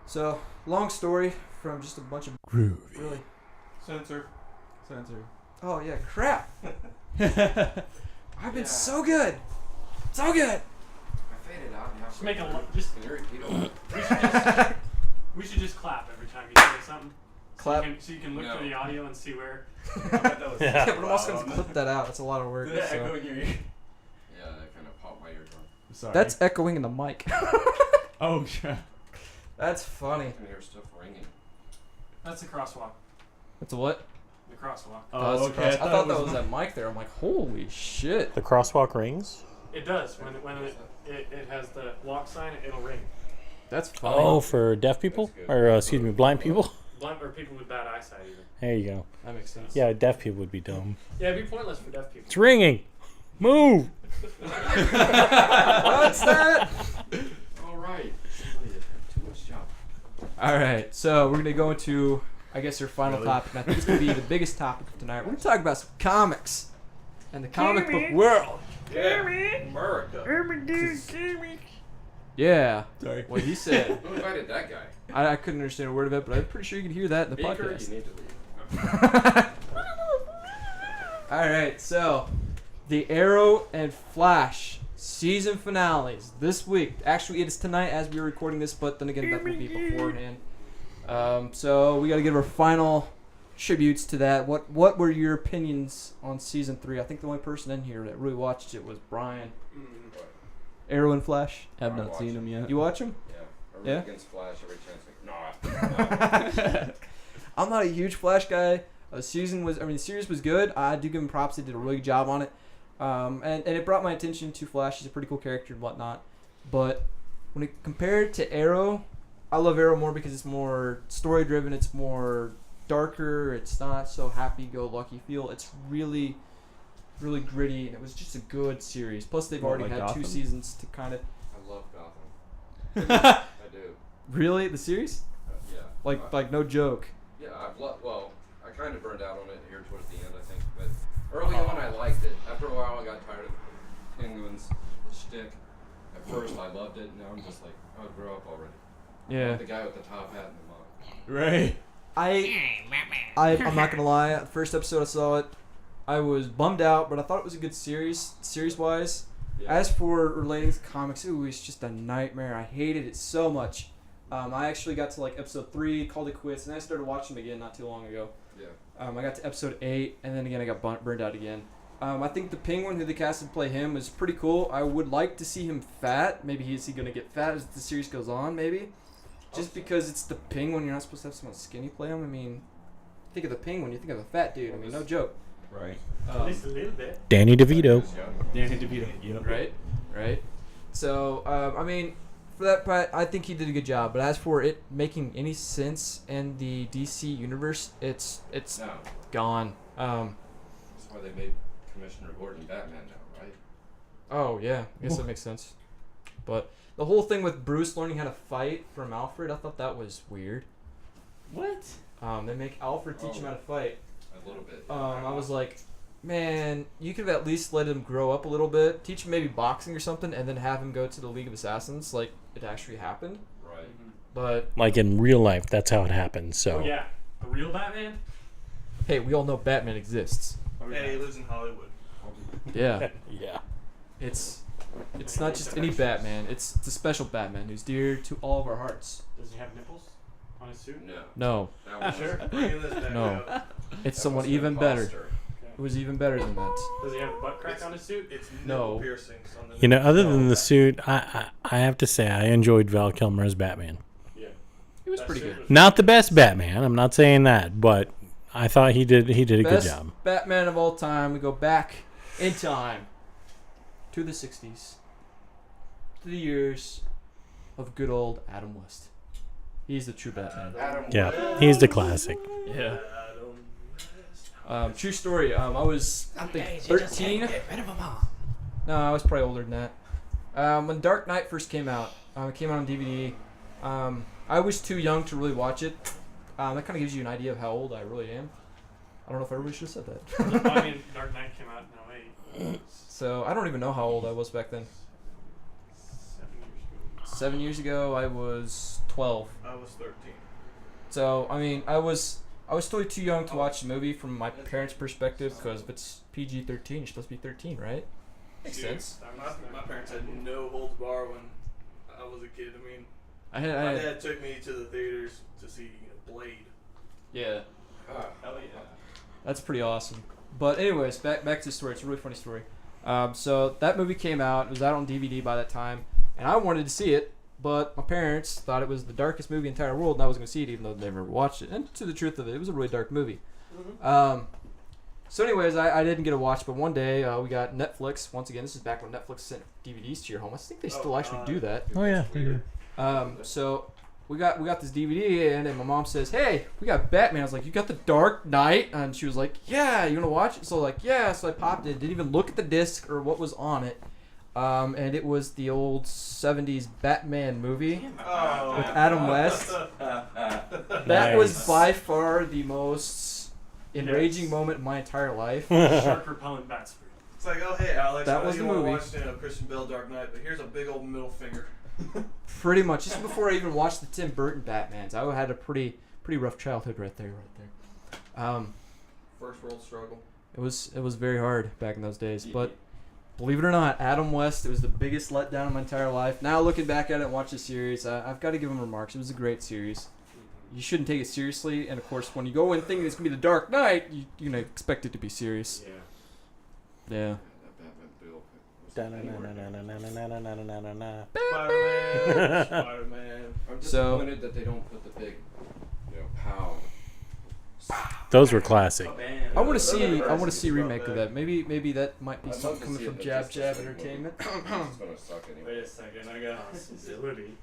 So, long story from just a bunch of Groovy. really. Censor. Oh yeah, crap! I've been so good, so good. I faded out and Just make just. Can you repeat all We should just clap every time you say something. Clap. So you can look No. through the audio and see where. I bet that was Yeah, but I'm also going to clip that out. That's a lot of work. Did that so. echo in your ear? Yeah, that kind of popped my eardrum. Sorry. That's echoing in the mic. Oh, sure. That's funny. I can hear stuff ringing. That's the crosswalk. That's a what? The crosswalk. That's Oh, the okay. cross- I thought that it was that mic there. I'm like, holy shit. The crosswalk rings. It does. When it has the walk sign, it'll ring. That's funny. Oh, for deaf people, That's good. or excuse me, blind people. Blind or people with bad eyesight even. There you go. That makes sense. Yeah, deaf people would be dumb. Yeah, it'd be pointless for deaf people. It's ringing. Move. What's that? All right. Somebody that had too much job. All right, so we're going to go into, I guess, your final topic. And I think it's going to be the biggest topic of tonight. We're going to talk about some comics and the comic book world. Yeah. America. Yeah, Sorry. what he said. Who invited that guy? I couldn't understand a word of it, but I'm pretty sure you can hear that in the Baker, podcast. you need to leave. All right, so the Arrow and Flash season finales this week. Actually, it is tonight as we're recording this, but then again, that will be beforehand. So we got to give our final tributes to that. What were your opinions on season 3? I think the only person in here that really watched it was Brian. Arrow and Flash. I've I not watch seen it. them yet. You watch them? Yeah. I root Yeah? against Flash every chance. No. I'm not a huge Flash guy. The series was good. I do give him props. They did a really good job on it. And it brought my attention to Flash. He's a pretty cool character and whatnot. But when it compared to Arrow, I love Arrow more because it's more story driven. It's more darker. It's not so happy-go-lucky feel. It's really, really gritty. And it was just a good series. Plus, they've More already like had Gotham? 2 seasons to kind of... I love Gotham. I do. Really? The series? Yeah. Like no joke. Yeah, well, I kind of burned out on it here towards the end, I think. But early on, I liked it. After a while, I got tired of Penguin's shtick. At first, I loved it. Now I'm just like, oh, grow up already. Yeah. The guy with the top hat and the mug. Right. I'm not gonna lie. The first episode I saw it, I was bummed out, but I thought it was a good series wise. Yeah. As for relating to comics, it's just a nightmare. I hated it so much. I actually got to like episode 3, called it quits, and I started watching them again not too long ago. Yeah. I got to episode 8, and then again I got burned out again. I think the Penguin who they casted to play him is pretty cool. I would like to see him fat. Maybe is he going to get fat as the series goes on, maybe? Just because it's the Penguin, you're not supposed to have someone skinny play him. I mean, think of the Penguin, you think of a fat dude. I mean, no joke. Right. At least a little bit. Danny DeVito. Danny DeVito. Yep. Right. So, I mean, for that part, I think he did a good job. But as for it making any sense in the DC universe, it's No. gone. That's why they made Commissioner Gordon Batman now, right? Oh yeah, I guess that makes sense. But the whole thing with Bruce learning how to fight from Alfred, I thought that was weird. What? They make Alfred teach him how to fight. A little bit. I was like, man, you could have at least let him grow up a little bit, teach him maybe boxing or something, and then have him go to the League of Assassins like it actually happened. Right. But Like in real life, that's how it happens. So Oh yeah, the real Batman. hey, we all know Batman exists. Hey, he lives in Hollywood. Yeah, yeah. it's not just any Batman. It's a special Batman who's dear to all of our hearts. Does he have nipples on his suit? No. No, That was Sure. Bringing this back No. up. it's that someone was an even better. imposter. It was even better than that. Does he have a butt crack on his suit? It's No. nipple piercings on the You know, other No. than the suit, I have to say I enjoyed Val Kilmer's Batman. Yeah. It was That pretty suit good. was- Not the best Batman. I'm not saying that, but I thought he did a good Best job. Batman of all time. We go back in time to the 60s, to the years of good old Adam West. He's the true Batman. Adam Yeah, West. he's the classic. Yeah. Adam. True story. I was I think 13. No, I was probably older than that. When Dark Knight first came out, it came out on DVD. I was too young to really watch it. That kind of gives you an idea of how old I really am. I don't know if I really should have said that. I mean, Dark Knight came out in 08. So I don't even know how old I was back then. 7 years ago. 7 years ago, I was 12. I was 13. So I mean, I was still too young to watch the movie from my parents' perspective because if it's PG-13, you're supposed to be 13, right? Makes Dude, sense. My parents had no holds bar when I was a kid. I mean, I my had dad took me to the theaters to see Blade. yeah. Ah, Hell yeah. That's pretty awesome. But anyways, back to the story. It's a really funny story. So that movie came out. It was out on DVD by that time, and I wanted to see it, but my parents thought it was the darkest movie in the entire world, and I was going to see it even though they never watched it. And to the truth of it, it was a really dark movie. So anyways, I didn't get to watch, but one day we got Netflix. Once again, this is back when Netflix sent DVDs to your home. I think they still actually do that. Oh yeah. So we got this DVD in, and my mom says, "Hey, we got Batman." I was like, "You got the Dark Knight?" And she was like, "Yeah, you wanna watch it?" So like, yeah. So I popped it. Didn't even look at the disc or what was on it. And it was the old '70s Batman movie Oh. with Adam West. That Nice. was by far the most enraging moment in my entire life. Shark repellent bat spray. It's like, oh hey Alex, That I know was you the want to movie. watch Christian Bale Dark Knight, but here's a big old middle finger. Pretty much, just before I even watched the Tim Burton Batmans, I had a pretty rough childhood right there. First world struggle. It was very hard back in those days, but believe it or not, Adam West, it was the biggest letdown of my entire life. Now looking back at it and watch the series, I've got to give him remarks. It was a great series. You shouldn't take it seriously, and of course, when you go in thinking it's gonna be the Dark Knight, you're gonna expect it to be serious. Yeah. That Batman Bill was Spider-Man. Spider-Man. I'm So- disappointed that they don't put the big, pow. Those were classic. I want to see Remember, a remake of that. Maybe that might be I'd love something to coming see from it, but Jab just the Jab same Entertainment. It's just gonna suck anyway. Wait a second, I got possibility.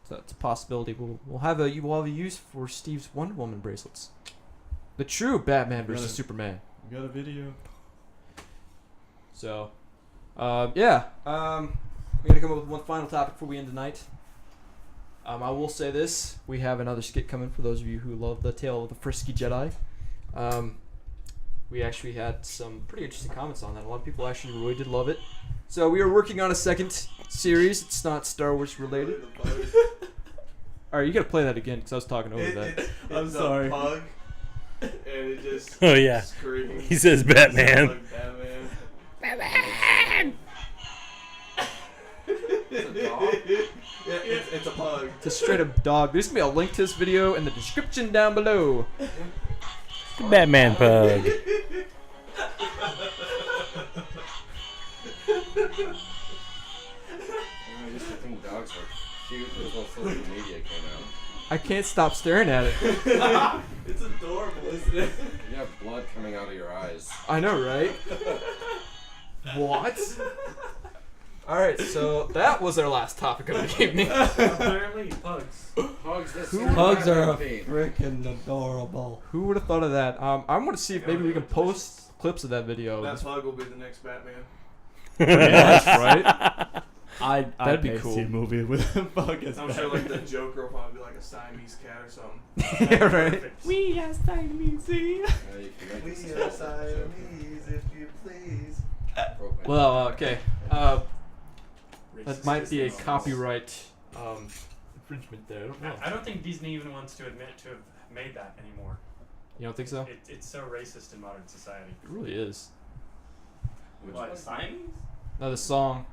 So it's a possibility. We'll have a use for Steve's Wonder Woman bracelets. The true Batman versus Really? Superman. We got a video. So, yeah. We gotta come up with one final topic before we end tonight. I will say this: we have another skit coming for those of you who love the Tale of the Frisky Jedi. We actually had some pretty interesting comments on that. A lot of people actually really did love it. So we are working on a second series. It's not Star Wars related. All right, you gotta play that again because I was talking over that. It's I'm a sorry. pug, and it just Oh, yeah. screams. He says Sounds Batman. like Batman. It's a dog? Yeah, it's a pug. It's a straight up dog. There's gonna be a link to this video in the description down below. The Batman pug. social media came out. I can't stop staring at it. It's adorable, isn't it? You have blood coming out of your eyes. I know, right? What? All right, so that was our last topic of the evening. Apparently, pugs. Pugs, Pugs are freaking adorable. Who would have thought of that? I'm gonna see if maybe we can post clips of that video. That pug will be the next Batman. Right? I'd That'd be pay to cool. see a movie with a bug as I'm sure like the Joker will probably be like a Siamese cat or something. Yeah, right. Perfect. We are Siamese. Yeah, you can make it We are sound Siamese, if you please. appropriate. Well, okay. That Racist might be a Disney copyright infringement there. I don't know. I don't think Disney even wants to admit to have made that anymore. You don't think so? It's so racist in modern society. It really is. Which What, one? Siamese? No, the song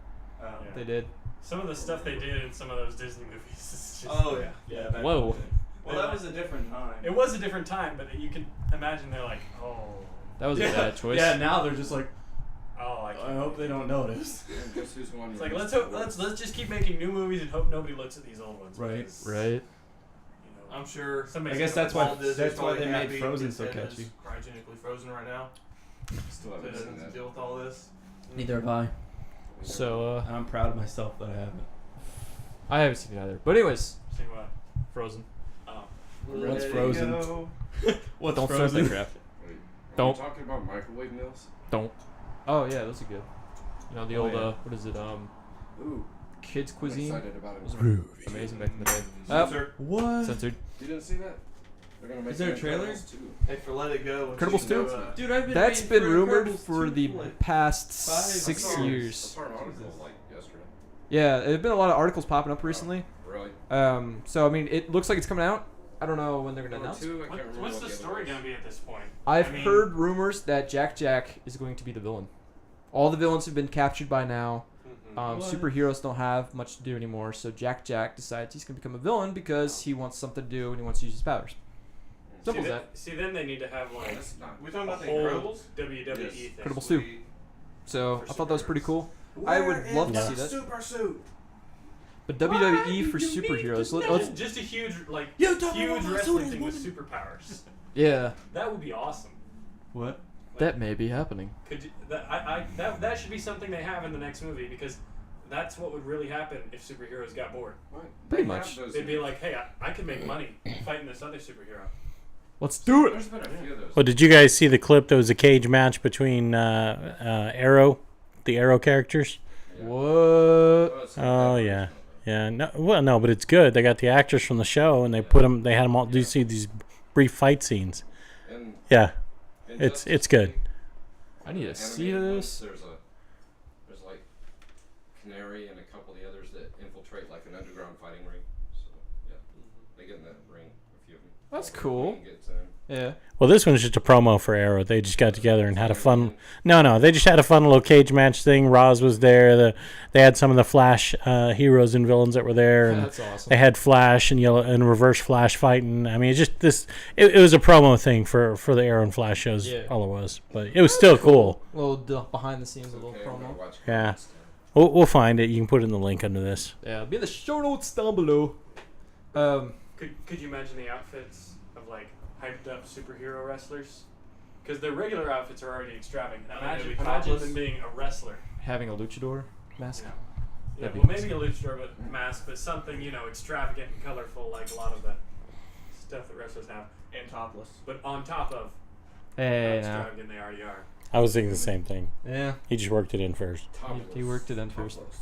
Oh. Yeah. they did. Some of the stuff they did in some of those Disney movies is just. Oh yeah. Yeah. Back Whoa. in the day. Well, that was a different time. It was a different time, but you can imagine they're like, oh, That was a bad choice. Yeah, now they're just like, oh, I I can't. hope they don't notice. And guess who's won? It's like let's just keep making new movies and hope nobody looks at these old ones. Right. because, Right. You know, I'm sure. somebody's I guess gonna that's why- Walt Disney's that's why probably they made happy Frozen his so head is catchy. cryogenically frozen right now Still haven't seen to that. deal with all this. Neither have I. So And I'm proud of myself that I haven't. I haven't seen it either. But anyways, See what? Frozen. Oh. What's Let it Frozen? go. What's Don't start that crap. Wait, Don't. Are we talking about microwave meals? Oh yeah, those are good. You know the Oh, old yeah. what is it? Ooh, Kids I'm cuisine. excited about it. Was amazing back in the day. Censor. What? Censored. You didn't see that? They're gonna make Is there a The trailer? Incredibles 2. Hey, for Let It Go. Incredibles 2? Dude, I've been That's waiting been for rumored Incredibles for 2 the for like past 5 6 I saw- years. I saw an article like yesterday. Yeah, there's been a lot of articles popping up recently. Really? So I mean, it looks like it's coming out. I don't know when they're gonna Number announce. 2, I can't remember What's what the other story was. gonna be at this point? I've I mean- heard rumors that Jack is going to be the villain. All the villains have been captured by now. Mhm. What? Superheroes don't have much to do anymore, so Jack decides he's gonna become a villain because he wants something to do and he wants to use his powers. Simple as that. See, then they need to have like That's not. We talking a about the whole Incredibles? WWE Yes. thing. Incredibles 2. So For I thought that was pretty superheroes. cool. I would Where love is to Yeah. see that. Super suit. But WWE for superheroes. Let's Just a huge like You don't know huge what wrestling suit thing with is, superpowers. yeah, That would be awesome. What? that may be happening. Could you, that should be something they have in the next movie because that's what would really happen if superheroes got bored. What? Pretty They have much. those They'd be in- like, hey, I can make money fighting this other superhero. Let's do it. There's been a few of those. Well, did you guys see the clip? There was a cage match between Arrow, the Arrow characters. Yeah. What? it's Oh, like yeah. that. Yeah, no, well, no, but it's good. They got the actors from the show, and they put them. They had them all. Do you see these brief fight scenes? And Yeah, Injustice it's good. League, I need to the see animated this. ones, there's like Canary and a couple of the others that infiltrate like an underground fighting ring. So yeah, they get in that ring. A few of them. That's Wolverine cool. Gets in. Yeah. Well, this one's just a promo for Arrow. They just got together and had a fun. No, they just had a fun little cage match thing. Roz was there. They had some of the Flash heroes and villains that were there, and That's awesome. they had Flash and Yellow and Reverse Flash fighting. I mean, it's just this. It was a promo thing for the Arrow and Flash shows. Yeah. All it was, but it was still cool. A little behind the scenes, It's a little okay, I'm gonna promo. watch Yeah. Hargis We'll find it. You can put it in the link under this. Yeah, be in the show notes down below. Could you imagine the outfits of like hyped up superhero wrestlers? Because their regular outfits are already extravagant. Maybe Imagine topless. them being a wrestler. Having a luchador mask. Yeah, That'd be well, maybe a luchador but mask, but something extravagant and colorful, like a lot of the stuff that wrestlers have. And topless. But on top of how Hey, now. extravagant they already are. I was thinking the same thing. Yeah, He just worked it in first. he worked it in first. Topless.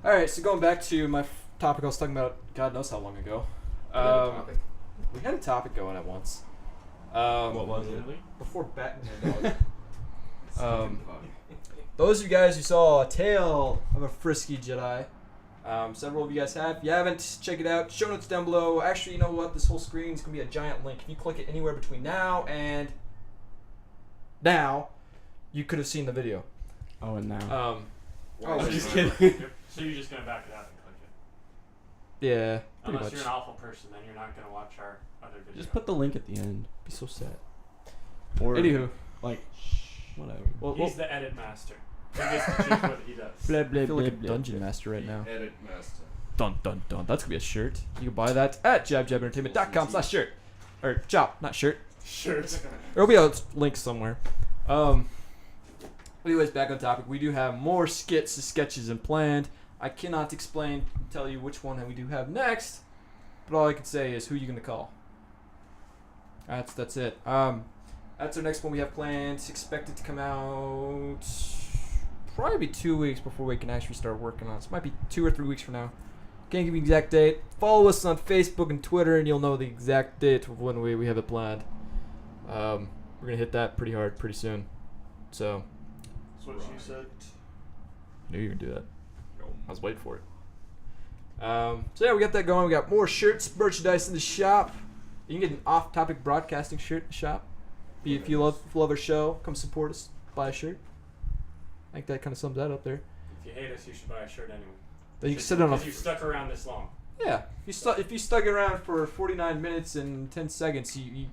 All right, so going back to my topic, I was talking about God knows how long ago. Topic. We had a topic going at once. What was it? Really? Before Batman. Stinking fuck. Those of you guys who saw A Tale of a Frisky Jedi, several of you guys have. If you haven't, check it out. Show notes down below. Actually, you know what? This whole screen is going to be a giant link. If you click it anywhere between now and now, you could have seen the video. Oh, and now. Oh, Why just is it kidding. So you're just gonna back it up and click it. Yeah, pretty Unless much. you're an awful person, then you're not gonna watch our other videos. Just put the link at the end. Be so sad. Or Anywho, like, whatever. well, He's the edit master. He gets to choose what he does. Blah, blah, I feel like a blah, blah, dungeon blah. master right now. Edit master. Dun dun dun. That's gonna be a shirt. You can buy that at jabjabentertainment.com/shirt. Or shop, not shirt. Shirts. There'll be a link somewhere. Anyways, back on topic. We do have more skits and sketches in planned. I cannot tell you which one we do have next, but all I can say is who you gonna call. That's it. That's our next one we have planned. It's expected to come out probably 2 weeks before we can actually start working on it. So it might be 2 or 3 weeks from now. Can't give you the exact date. Follow us on Facebook and Twitter, and you'll know the exact date of when we have it planned. We're gonna hit that pretty hard pretty soon. So. That's what she said. I knew you were gonna do that. I was waiting for it. So yeah, we got that going. We got more shirts, merchandise in the shop. You can get an off-topic broadcasting shirt in the shop. If you love our show, come support us. Buy a shirt. I think that kind of sums that up there. If you hate us, you should buy a shirt anyway. Then you can sit on a. Because you stuck around this long. Yeah, if you stuck around for 49 minutes and 10 seconds, you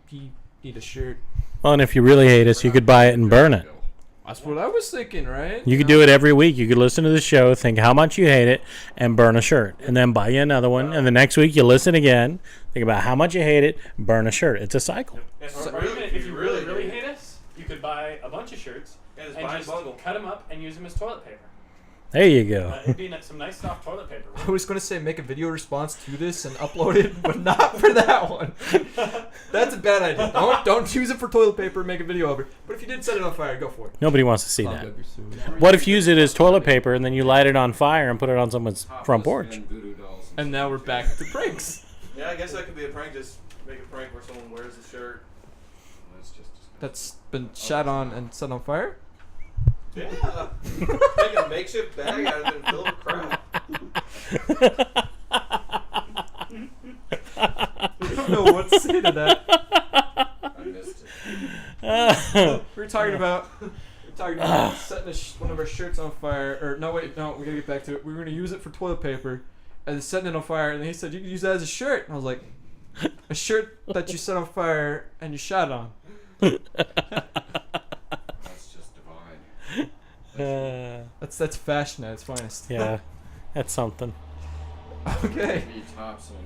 need a shirt. Well, and if you really hate us, you could buy it and burn it. That's what I was thinking, right? You could do it every week. You could listen to the show, think how much you hate it, and burn a shirt. And then buy you another one. And the next week you listen again, think about how much you hate it, burn a shirt. It's a cycle. Or even if you really hate us, you could buy a bunch of shirts and just cut them up and use them as toilet paper. There you go. It'd be some nice soft toilet paper. I was going to say make a video response to this and upload it, but not for that one. That's a bad idea. Don't use it for toilet paper and make a video of it. But if you did set it on fire, go for it. Nobody wants to see that. What if you use it as toilet paper and then you light it on fire and put it on someone's front porch? And now we're back to pranks. Yeah, I guess that could be a prank. Just make a prank where someone wears a shirt. That's been shot on and set on fire? Yeah. Make a makeshift bag out of it and fill it with crap. I don't know what to say to that. I missed it. We were talking about setting one of our shirts on fire. Or no, wait, no, we gotta get back to it. We were gonna use it for toilet paper, and then setting it on fire. And he said you could use that as a shirt. And I was like, a shirt that you set on fire and you shot on. That's fashion at its finest. Yeah, that's something. Okay. Be tops on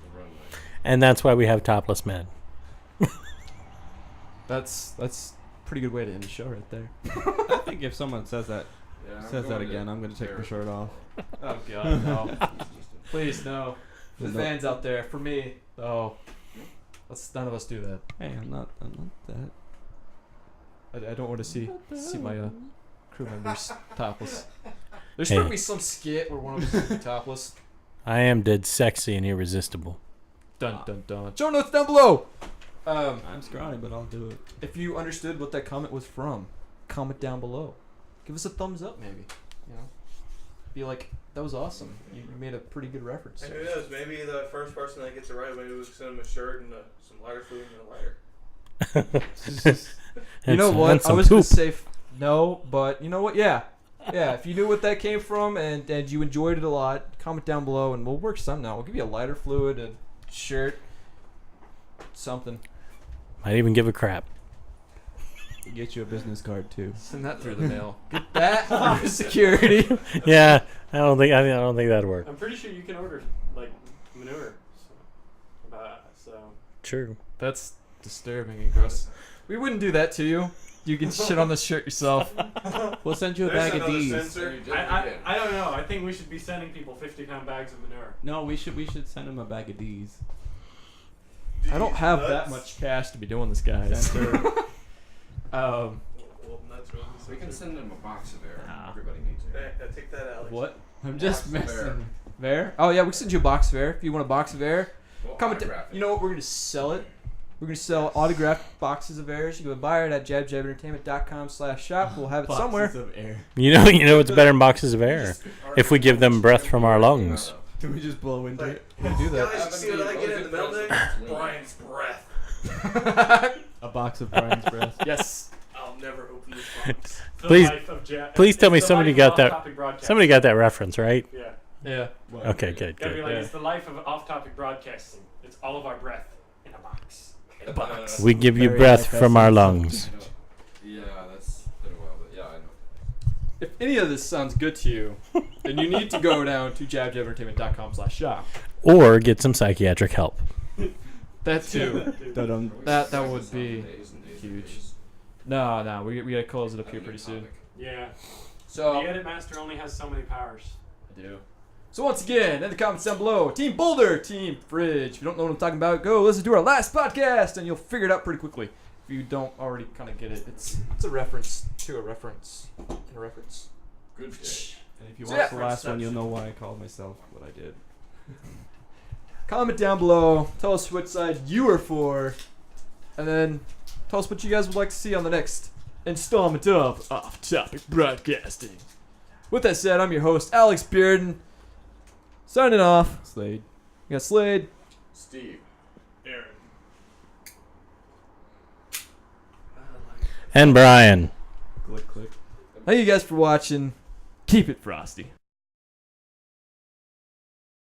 the runway. And that's why we have topless men. That's a pretty good way to end the show right there. I think if someone says that again, I'm gonna take the shirt off. Oh God, no! Please no. For the fans out there, for me, none of us do that. Hey, I'm not that. I don't want to see my crew members topless. There's gonna be some skit where one of us is gonna be topless. I am dead sexy and irresistible. Dun dun dun. Show notes down below. I'm scrawny, but I'll do it. If you understood what that comment was from, comment down below. Give us a thumbs up, maybe. You know, be like, that was awesome. You made a pretty good reference. And who knows? Maybe the first person that gets it right, maybe we send them a shirt and some lighter fluid and a lighter. You know what? I was gonna say no, but you know what? Yeah. If you knew what that came from and you enjoyed it a lot, comment down below and we'll work something out. We'll give you a lighter fluid, a shirt, something. Might even give a crap. Get you a business card too. Send that through the mail. Get that for security. Yeah, I don't think that'd work. I'm pretty sure you can order like manure. So. True. That's disturbing and gross. We wouldn't do that to you. You can shit on the shirt yourself. We'll send you a bag of D's. I don't know. I think we should be sending people 50-pound bags of manure. No, we should send them a bag of D's. I don't have that much cash to be doing this, guys. We can send them a box of air. Everybody needs it. Take that, Alex. What? I'm just messing. Air? Oh yeah, we can send you a box of air if you want a box of air. We'll Comment. autograph it. You know what? We're gonna sell it. We're gonna sell autographed boxes of airs. You can buy it at jabjabentertainment.com/shop. We'll have it somewhere. Of air. You know what's better than boxes of air? If we give them breath from our lungs. Can we just blow into it? We can do that. Guys, you see what I get in the middle there? Brian's breath. A box of Brian's breath. Yes. I'll never open this box. Please tell me somebody got that. Somebody got that reference, right? Yeah. Yeah. Okay, good. Gotta be like, Yeah. it's the life of off-topic broadcasting. It's all of our breath in a box. In a box. We give you Very breath nice from our essence. lungs. Yeah, that's been a while, but yeah, I know. if any of this sounds good to you, then you need to go down to jabjabentertainment.com/shop. Or get some psychiatric help. That too. Dun-dum. That would be huge. No, we gotta close it up here pretty soon. Yeah. So The Edit Master only has so many powers. I do. So once again, in the comments down below, Team Boulder, Team Fridge. If you don't know what I'm talking about, go listen to our last podcast, and you'll figure it out pretty quickly. If you don't already kind of get it, it's a reference to a reference. A reference. Good shit. And if you So watch yeah. the last one, you'll know why I called myself what I did. Comment down below. Tell us which side you are for, and then tell us what you guys would like to see on the next installment of Off Topic Broadcasting. With that said, I'm your host, Alex Bearden. Signing off. Slade. We got Slade. Steve. Aaron. And Brian. Click, click. Thank you guys for watching. Keep it frosty.